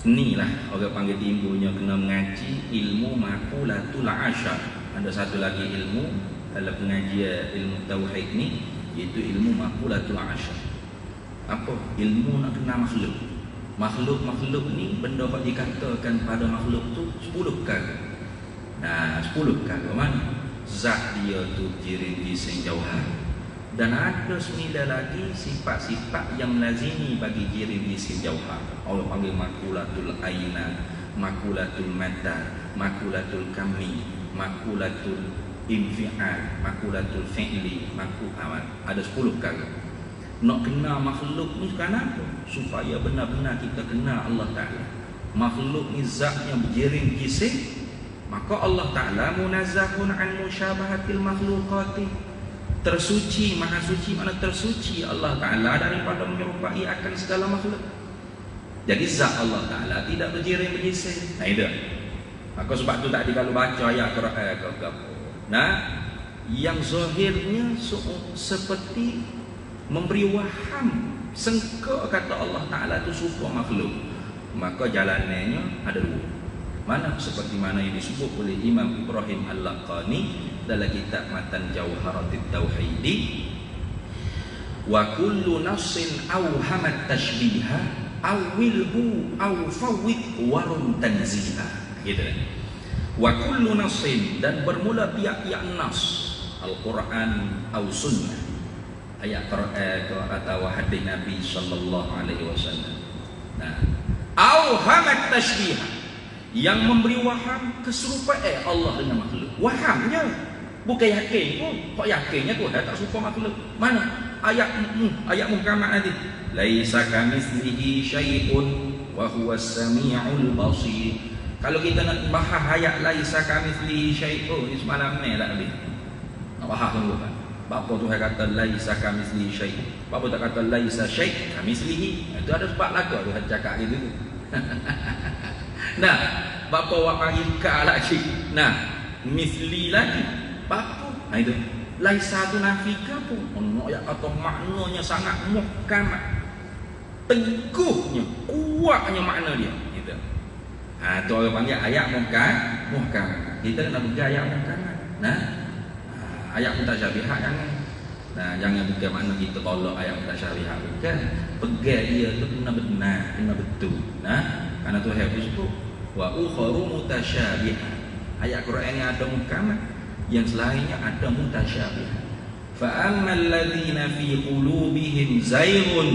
Inilah orang panggil timbulnya kena mengaji ilmu maqulatul asyar. Ada satu lagi ilmu dalam pengajian ilmu tauhid ni, iaitu ilmu maqulatul asyar. Apa? Ilmu nak kenal makhluk. Makhluk ni benda yang dikatakan pada makhluk tu 10 kali. Nah, 10 kali mana? Zat dia tu jirim bising jauhar. Dan ada 9 lagi sifat-sifat yang melazimi bagi jirim bising jauhar. Allah panggil makulatul aina, makulatul mata, makulatul kami, makulatul infial, makulatul fi'li, maku amal. Ada 10 perkara. Nak kenal makhluk ni kenapa? Supaya benar-benar kita kenal Allah Ta'ala. Makhluk ni zatnya berjiring gising, maka Allah Ta'ala munazzahun an musyabahatil makhluqati. Tersuci, maha suci, mana tersuci Allah Ta'ala daripada menyerupai akan segala makhluk. Jadi zat Allah Ta'ala tidak berjiring bergising. Nah itu. Maka sebab tu tadi kalau baca ayat Quran nah, yang zahirnya seperti memberi waham, sengka kata Allah Ta'ala itu suka makhluk. Maka jalannya ada 2. Mana seperti mana yang disebut oleh Imam Ibrahim Al-Laqani dalam kitab Matan Jawharatit Tauhidi, wa kullu nafsin awhamat tashbiha awilhu awfawid warum tanziha. Gitu kan? Wa kullu nafsin, dan bermula pihak-pihak nas Al-Quran atau sunnah, ayat Quran atau hadis Nabi sallallahu alaihi wasallam. Nah, awhamat tashbiha, yang memberi waham keserupaan Allah dengan makhluk. Wahamnya bukan yakin pun. Kok yakinnya Tuhan tak serupa makhluk? Mana ayat Muhammad nanti, laisa kamitslihi syai'un wa huwas samiul basir. Kalau kita nak bahas ayat laisa kamitslihi syai'un, ni semalam ni tak habis. Nak bahas dulu kan. Bapa Tuhan kata laisa kamitslihi syai'. Bapa tak kata laisa syai' kamitslihi. Itu ada sebab lagu Tuhan cakap gitu. Nah, bapa awak panggil ka lagi. Nah, misli lagi. Bapa. Nah itu. Laisa tu nafika pun. Ono ya kata maknanya sangat muhkam. Teguhnya, kuatnya makna dia. Gitu. Ah, tu orang panggil ayat muhkam. Kita nak pergi ayat muhkam. Nah, ayat mutasyabihat jangan. Nah, jangan bukan makna kita tolak ayat mutasyabihat, bukan. Pegang dia tu benar-benar, benar betul. Nah, karena Tuhan sebut wa ukharu mutasyabihat. Ayat Quran yang ada muhkamat, yang selainnya ada mutasyabihat. Fa ammal ladzina fi qulubihim zayghun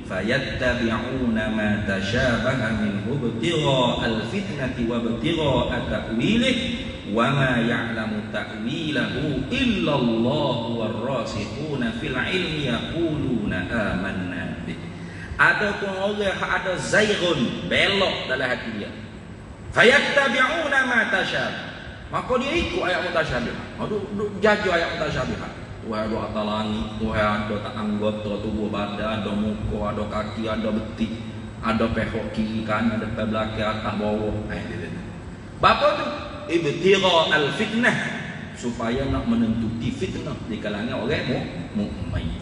fayattabi'una ma tashabaha minhu ibtigha al-fitnati wa ibtigha ta'wilih wa ma ya'lamu ta'wilahu illa Allah war-rasikhuna fil ilmi yaquluna amanna bih. Ada pun orang ada zayghun, belok dalam hati dia. Fayattabi'una ma tashabaha, maka dia ikut ayat mutasyabihat. Duk jaga ayat mutasyabihat. Tuhan ada atas langit, Tuhan ada tak anggota tubuh badan, ada muka, ada kaki, ada betik, ada pehok kiri kanan, ada pehok belakang, atas bawah. Bapa tu ibtigha al-fitnah, supaya nak menentuti fitnah di kalangan orang mukmin.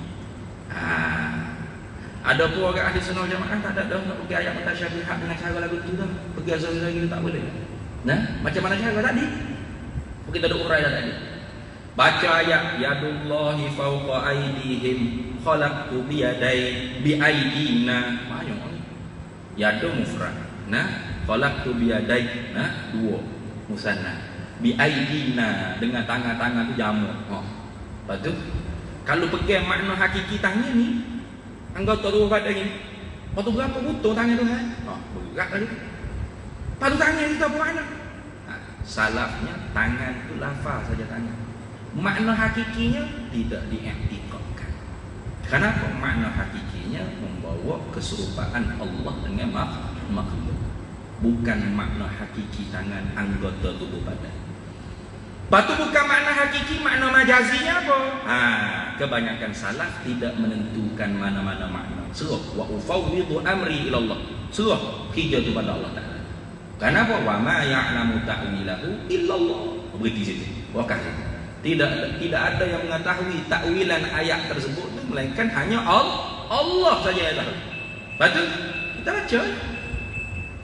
Ada pun orang ahli sunnah jamaah tak ada nak pergi ayat mutasyabihat dengan cara lagu tu dah. Pergi azal lagi tak boleh. Nah, macam mana cara tadi? Kita ada urai dah tadi. Baca ayat yadullahi fawqa aydihim khalaqtu bi aydina. Banyak ni. Yadu mufrad. Nah, khalaqtu bi aydai. Nah, 2 musanna. Bi aydina, dengan tangan-tangan tu jamak. Lepas tu kalau pegang makna hakiki tangan ni, anggota tubuh badan ni, waktu berapa butuh tangan tu kan? Berat lagi. Lepas tu tangan kita apa makna? Salafnya tangan tu lafaz saja tangan. Makna hakikinya tidak diiktikadkan. Kenapa? Makna hakikinya membawa keserupaan Allah dengan makhluk. Bukan makna hakiki tangan anggota tubuh badan. Batu bukan makna hakiki, makna majazinya apa? Kebanyakan salaf tidak menentukan mana-mana makna. Surah wa ufawwidu amri ila Allah. Surah hijau kepada Allah Taala. Kenapa? Wa ma ya'lamu ta'wilahu illallah. Berhenti situ. Wakah. Tidak ada yang mengetahui takwilan ayat tersebut tu melainkan hanya Allah saja yang tahu. Betul? Kita baca.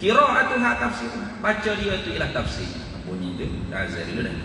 Qira'atuha tafsir. Baca dia tu ialah tafsir. Bunyi tu azal dulu dah.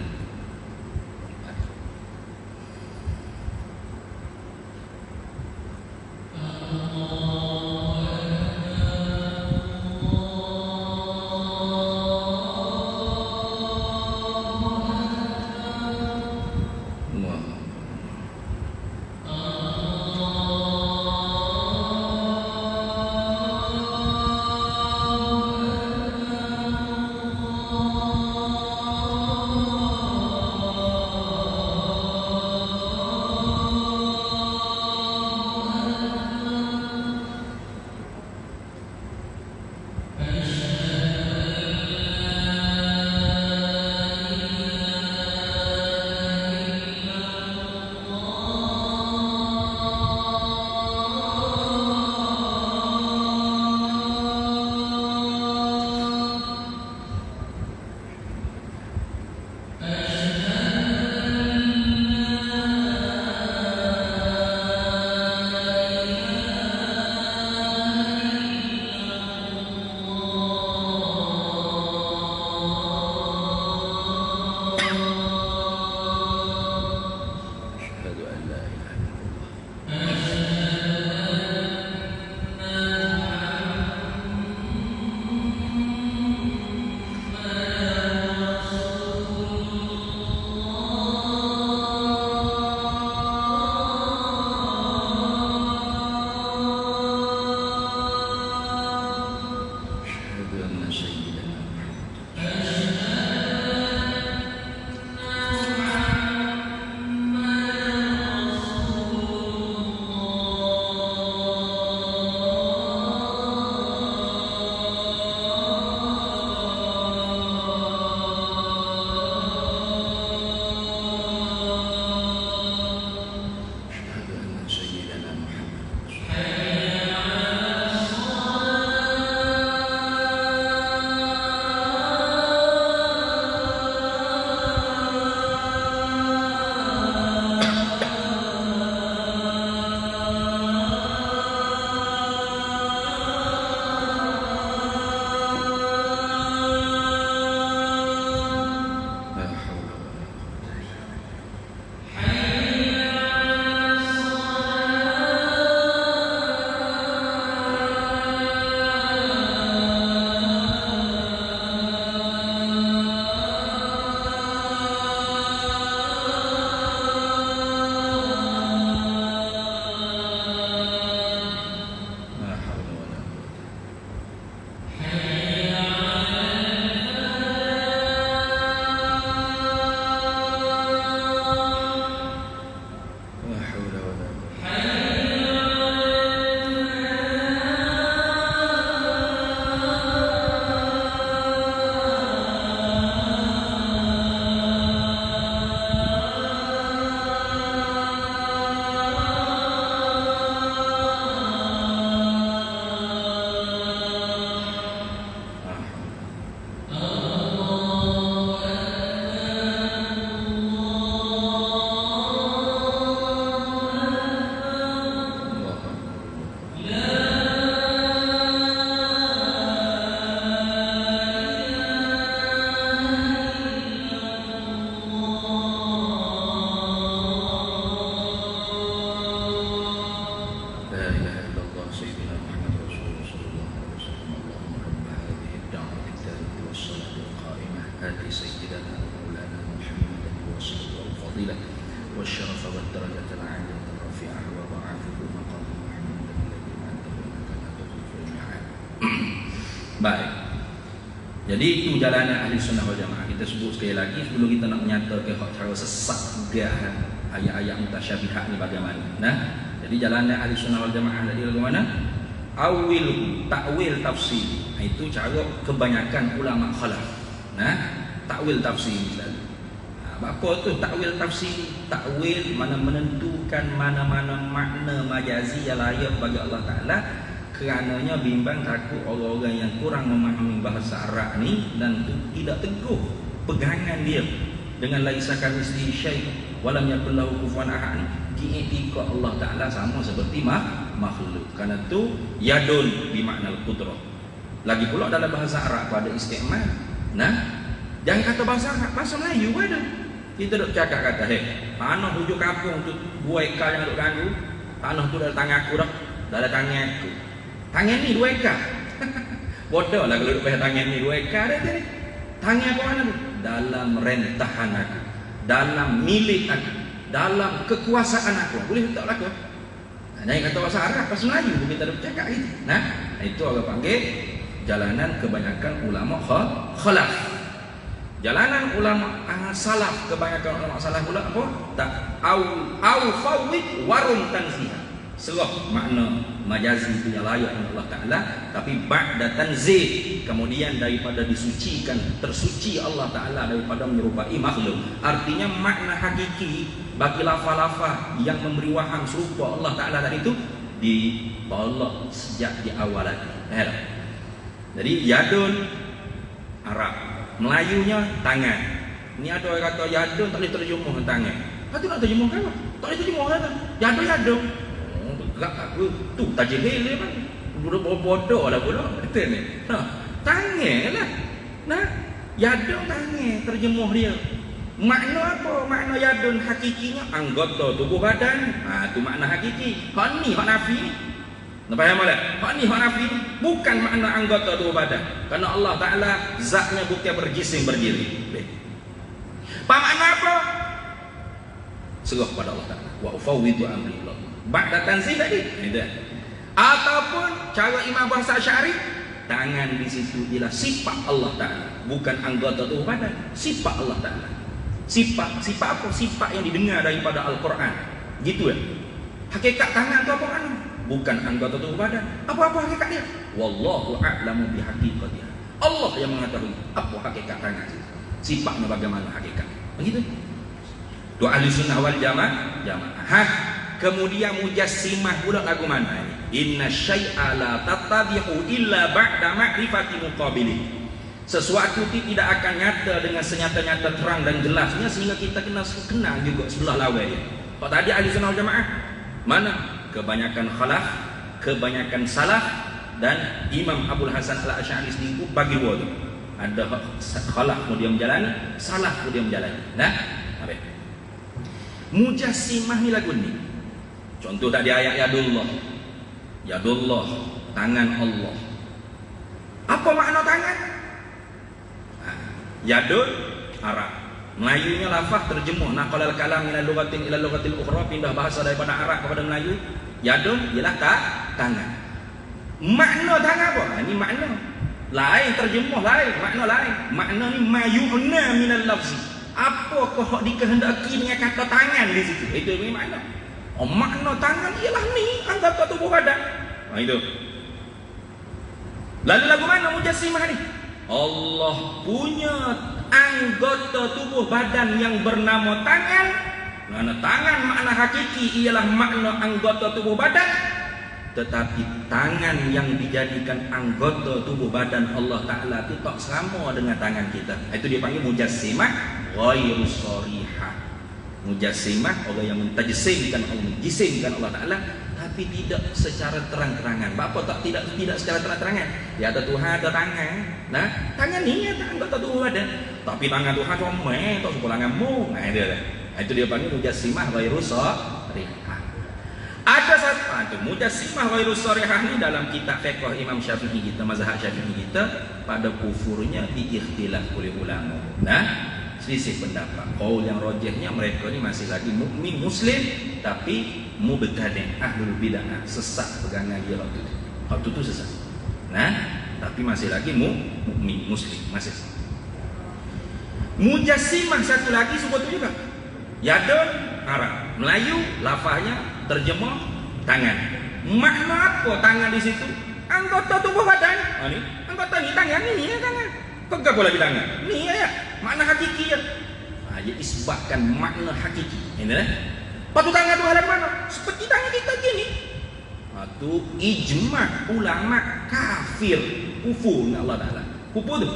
آت سيدنا ومولانا محمدا الوسيلة والفضيلة والشرف والدرجة العالية الرفيعة وضاعفه مقام محمد الذي وعدته إنك لا تخلف الميعاد. Baik. Jadi itu jalanan ahli sunnah wal jamaah. Kita sebut sekali lagi sebelum kita nak menyatakan cara sesat ayat-ayat mutasyabihat ni bagaimana. Nah, jadi jalanan ahli sunnah wal jamaah tadi bagaimana? Awil takwil tafsir. Itu cara kebanyakan ulama khalaf. Nah, takwil tafsir misalnya. Apa tu takwil tafsir? Takwil mana menentukan mana-mana makna majazi yang layak bagi Allah Taala. Kerananya bimbang takut orang-orang yang kurang memahami bahasa Arab ni dan tidak teguh pegangan dia dengan laisa kamitslihi syai' wa lam yakul lahu kufuwan ahad. Diiktikad Allah Taala sama seperti makhluk. Karena tu yadun bimakna al-qudrah. Lagi pula dalam bahasa Arab ada istimal. Nah, jangan kata bahasa Arab, bahasa Melayu ada. Kita duk cakap kata, tanah hujung kampung tu dua ekar yang duk ganggu. Tanah tu dalam tangan aku dah, dalam tangan aku. Tangan ni 2 ekar. Bodoh lah kalau duk pakai tangan ni 2 ekar dah tadi. Tangan aku mana tu? Dalam rentahan aku, dalam milik aku, dalam kekuasaan aku. Boleh tak aku? Jangan kata bahasa Arab, bahasa Melayu kita duk cakap gitu. Nah, itu orang panggil jalanan kebanyakan ulama khalaf. Jalanan ulama salaf, kebanyakan ulama salaf pula apa? Tak au fawid warum tanzih. Serah makna majazi itu yang layak Allah Ta'ala, tapi ba'da tanzih, kemudian daripada disucikan, tersuci Allah Ta'ala daripada menyerupai makhluk. Artinya makna hakiki bagi lafaz-lafaz yang memberi waham serupa Allah Ta'ala tadi itu ditolak sejak di awal lagi. Jadi yadun Arab, Melayunya tangan. Ini ada orang kata yadun tak boleh terjemah tangan. Kata nak terjemah kan? Tak boleh terjemah kan? Yadun. Gerak aku tu tajihil dia kan. Bodoh lah pula. Betul ni. Tangan lah. Nah, yadun tangan terjemah dia. Makna apa? Makna yadun hakikinya anggota tubuh badan. Tu makna hakiki. Hak ni hak nafi ni. Nak faham tak? Hak ni hak nafi ni bukan makna anggota tubuh badan. Kerana Allah Taala zatnya bukan berjisim berdiri. Apa makna apa? Serah pada Allah Taala. Wa ufawwidu amri Allah. Ba'da tanzih tadi. Ataupun cara Imam bahasa Asy'ari, tangan di situ ialah sifat Allah Taala, bukan anggota tubuh badan. Sifat Allah Taala. Sifat apa? Sifat yang didengar daripada Al-Quran. Gitu ya. Hakikat tangan tu apa makna? Bukan anggota tubuh badan. Apa hakikat dia? Wallahu a'lamu bihaqiqatiha. Allah yang mengetahui apa hakikat tangan itu. Sifatnya bagaimana hakikat. Begitu. Doa ahli sunnah wal jamaah. Kemudian mujassimah pula lagu mana ini? Inna syai'a la tattabi'u illa ba'da ma'rifati muqabilih. Sesuatu tidak akan nyata dengan senyata-nyata terang dan jelasnya sehingga kita kenal juga sebelah lawan dia. Kalau tadi ahli sunnah wal jamaah mana? Kebanyakan khalaf, kebanyakan salaf, dan Imam Abdul Hasan Al-Asy'ari sendiri bagi dua tu. Ada khalaf kemudian menjalani, salaf kemudian menjalani. Nah, apa? Mujassimah ni lagu ni. Contoh tadi ayat yadullah. Yadullah, tangan Allah. Apa makna tangan? Yadul Arab. Melayunya lafaz terjemuh naqalal kalam min al-lughatin ila lughatil ukhra, pindah bahasa daripada Arab kepada Melayu. Yadun ialah tangan. Makna tangan apa? Ini makna. Lain terjemuh lain, makna lain. Makna ni mayuna minal lafzi. Apakah dikehendaki dengan kata tangan di situ? Itu ni makna. Makna tangan ialah ni anggota tubuh badan. Itu. Lalu lagu mana mujassimah ni? Allah punya anggota tubuh badan yang bernama tangan. Karena tangan makna hakiki ialah makna anggota tubuh badan. Tetapi tangan yang dijadikan anggota tubuh badan Allah Ta'ala itu tak sama dengan tangan kita. Itu dia panggil mujassimah ghairu sharihah. Mujassimah orang yang mentajsimkan Allah, menjisimkan Allah Ta'ala, tapi tidak secara terang-terangan. Bapa tak tidak secara terang-terangan. Ya ada Tuhan, ada tangan. Nah, tangan ni ada anggota tubuh badan. Tapi tangan Tuhan comel, tak suka tanganmu. Nah, itu dia panggil mujassimah ghairu sharihah. Ada satu satu, mujassimah ghairu sharihah ni dalam kitab fiqh Imam Syafi'i kita, mazhab Syafi'i kita, pada kufurnya diikhtilaf oleh ulama. Nah, selisih pendapat. Qaul yang rajihnya mereka ni masih lagi mukmin muslim tapi mubtadi', ahlul bid'ah, sesat pegangan dia waktu tu sesat. Nah, tapi masih lagi mukmin muslim, masih. Mujassimah satu lagi sebut tu juga. Yadun Arab, Melayu lafaznya terjemah tangan. Makna apa tangan di situ? Anggota tubuh badan. Ni anggota ni tangan ni ya tangan. Kok gak boleh tangan? Ni ya. Makna hakiki ya. Dia isbatkan makna hakiki. Ini lah. Patu tangan tu ada mana? Seperti tangan kita gini. Itu ijma ulama kafir, kufur dengan Allah Taala. Kufur tu.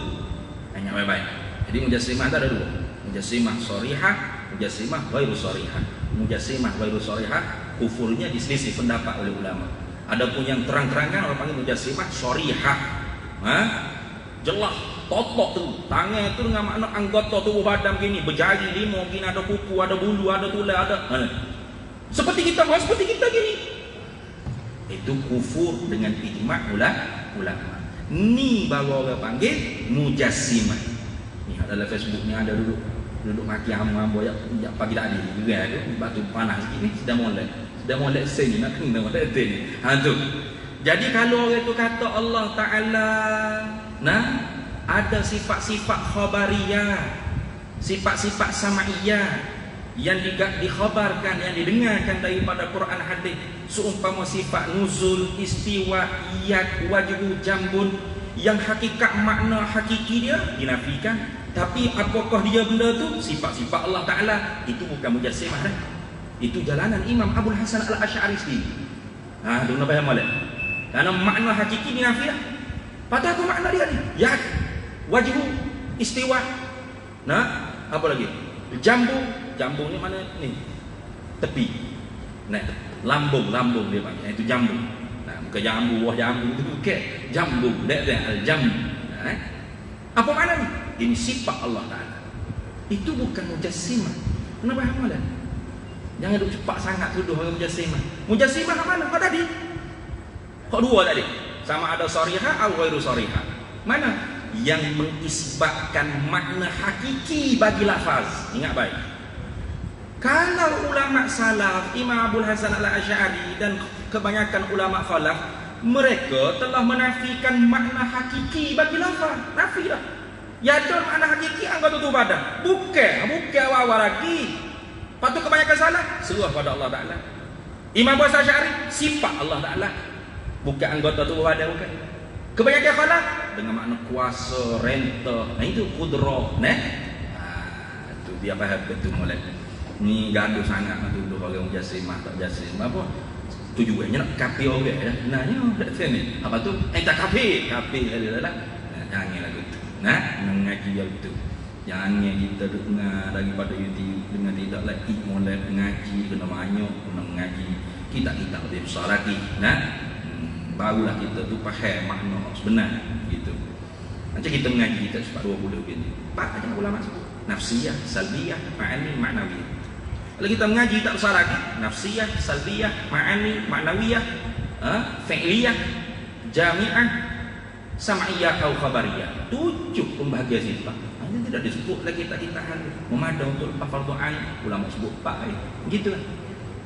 Hanya baik-baik. Jadi mujassimah ada dua. Mujassimah sharihah, mujassimah ghairu sharihah. Mujassimah ghairu sharihah kufurnya diselisih pendapat oleh ulama. Adapun yang terang-terangan orang panggil mujassimah sharihah. Jelas totok tu. Tangan tu dengan makna anggota tubuh badan gini, berjari 5 gini, ada kuku, ada bulu, ada tulang, ada. Seperti kita gini. Itu kufur dengan ijma' ulama. Ni baru orang panggil mujassimah. Ni adalah Facebook ni ada duduk maki hamba ya pagi tadi juga tu batu panas sikit ni sudah mulai seni nak kena mulai ni. Tu. Jadi kalau orang tu kata Allah Taala ada sifat-sifat khabariyah, sifat-sifat samaiyah yang dikhabarkan, yang didengarkan daripada Quran hadis, seumpama sifat nuzul, istiwa, iyad, wajhu, jambun, yang hakikat makna hakiki dia dinafikan. Tapi apakah dia benda tu? Sifat-sifat Allah Ta'ala. Itu bukan mujassimah dah. Itu jalanan Imam Abul Hasan Al-Asy'ari sendiri. Dengar faham boleh? Karena makna hakiki dinafikan. Pada apa makna dia ni? Yad, wajhu, istiwa. Apa lagi? Jambu ni mana ni? Tepi. Lambung dia panggil. Itu jambu. Bukan jambu, wah jambu itu bukan. Jambu, al-jambu. Apa makna ni? Ini sifat Allah Ta'ala. Itu bukan mujassimah. Kenapa hamalan? Jangan duk cepat sangat tuduh orang mujassimah. Mujassimah ke mana? Kau tadi? Kau dua tadi? Sama ada sharihah atau ghairu sharihah. Mana? Yang mengisbatkan makna hakiki bagi lafaz. Ingat baik. Kalau ulama salaf, Imam Abul Hasan Al-Asy'ari dan kebanyakan ulama khalaf, mereka telah menafikan makna hakiki bagi lafaz. Nafi dah. Yadun makna hakiki anggota tubuh badan. Bukan awal-awal lagi. Patut kebanyakan salah seruah pada Allah Ta'ala. Imam Abul Hasan Al-Asy'ari sifat Allah Ta'ala, bukan anggota tubuh badan, bukan. Kebanyakan khalaf dengan makna kuasa, renta. Itu qudrah, itu dia faham betul mulai. Ni gaduh sangat nak tuduh orang mujassimah tak mujassimah apa. Tujuannya nak kafir orang ya. Sebenarnya tak sini. Apa tu? Tak kafir adalah. Janganlah gitu. Mengaji yang itu. Jangan kita dengar daripada YouTube dengan tidak lagi mulai mengaji, kena banyak kena mengaji. Kita lebih besar lagi. Barulah kita tu faham makna sebenar gitu. Macam kita mengaji kita cepat 20 begini. Pak macam ulama sebut. Nafsiyah, salbiyah, ma'ani, ma'nawiyah. Kalau kita mengaji tak besar lagi, nafsiyah, salbiyah, ma'ani, ma'nawiyah, fi'liyah, jami'ah, sam'iyah atau khabariyah. 7 pembahagian sifat. Hanya tidak disebut lagi tak ditahan. Memadai untuk lepas fardu ain, ulama sebut pak. Gitulah.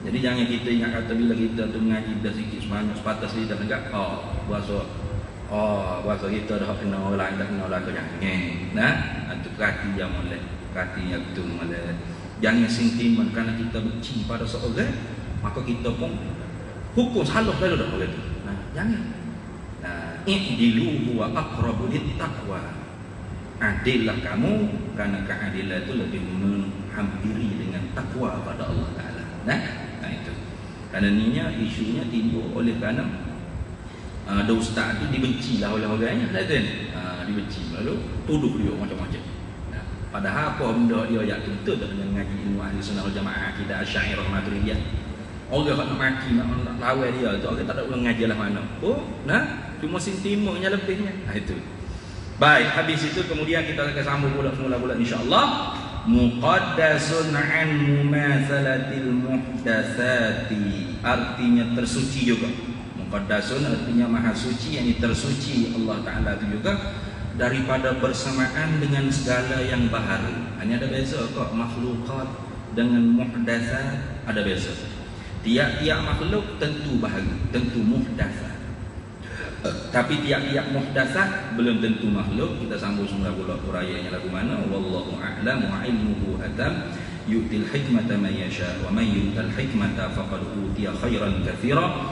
Jadi jangan kita ingat kata bila kita tu mengaji dah sikit semangat sepatas lidah negak. Bahasa kita dah kena orang tak kena orang jangan. Itu hati yang mulai, hati yang tu mulai. Jangan sentimen kerana kita benci pada seorang, maka kita pun hukum salah lalu dah boleh tu. Jangan. I'dilu huwa aqrabu littaqwa. Adillah kamu kerana keadilan itu lebih menghampiri dengan takwa pada Allah Taala. Itu. Kerana ninya isunya timbul oleh kerana ada ustaz tu dibenci lah oleh orangnya, dibenci lalu tuduh dia macam-macam. Padahal apa benda dia yang betul tak dengan ngaji ilmu ahli sunnah wal jamaah akidah asy'ariyah maturidiyah. Orang nak maki nak lawan dia tu orang tak ada ulang ngaji lah mana. Cuma sintimanya lebihnya. Itu. Baik, habis itu kemudian kita akan sambung pula insya-Allah muqaddasun an mumatsalatil muhdatsati, artinya tersuci juga. Muqaddasun artinya maha suci, yang tersuci Allah Ta'ala itu juga daripada bersamaan dengan segala yang baharu. Hanya ada beza kok, makhlukat dengan muhdatsat ada beza. Tiap-tiap makhluk tentu baharu, tentu muhdatsat. Tapi tiap-tiap muhdatsat belum tentu makhluk. Kita sambung semula pula urayanya lagu mana, wallahu a'lam wa ilmuhu atam yu'til hikmata man yasha wa man yu'tal hikmata faqad utiya khairan katsira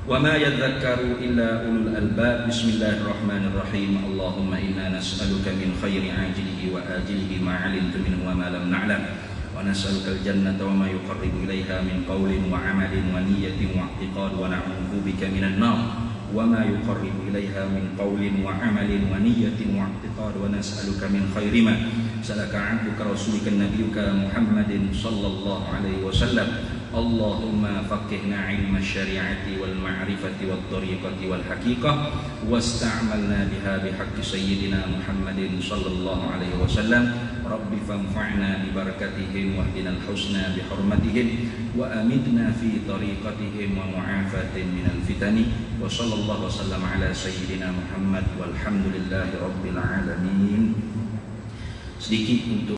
wa ma yadhakkaru illa ulul albab. Bismillahirrahmanirrahim. Allahumma inna nas'aluka min khairi ajilihi wa ajilihi ma 'alimtu minhu wa ma lam na'lam wa nas'aluka al-jannata wa ma yuqarribu ilayha min qawlin wa 'amalin wa niyyatin wa i'tiqad wa na'udzu bika minan nar wa ma yuqarribu ilayha min qawlin wa 'amalin wa niyyatin wa i'tiqad wa nas'aluka min khairi ma salaka 'abduka rasulika nabiyyuka Muhammadin sallallahu alaihi wasallam. Allahumma faqihna ilma syari'ati wal ma'rifati wat tariqati wal haqiqah wasta'malna biha bihaqqi sayyidina Muhammadin sallallahu alaihi wasallam. Rabbi fanfa'na bi barakatihim wahdina al-husna bi hurmatihim wa amitna fi tariqatihim wa mu'afatin minal fitani wa sallallahu wasallam ala sayyidina Muhammad walhamdulillahi rabbil alamin. Sedikit untuk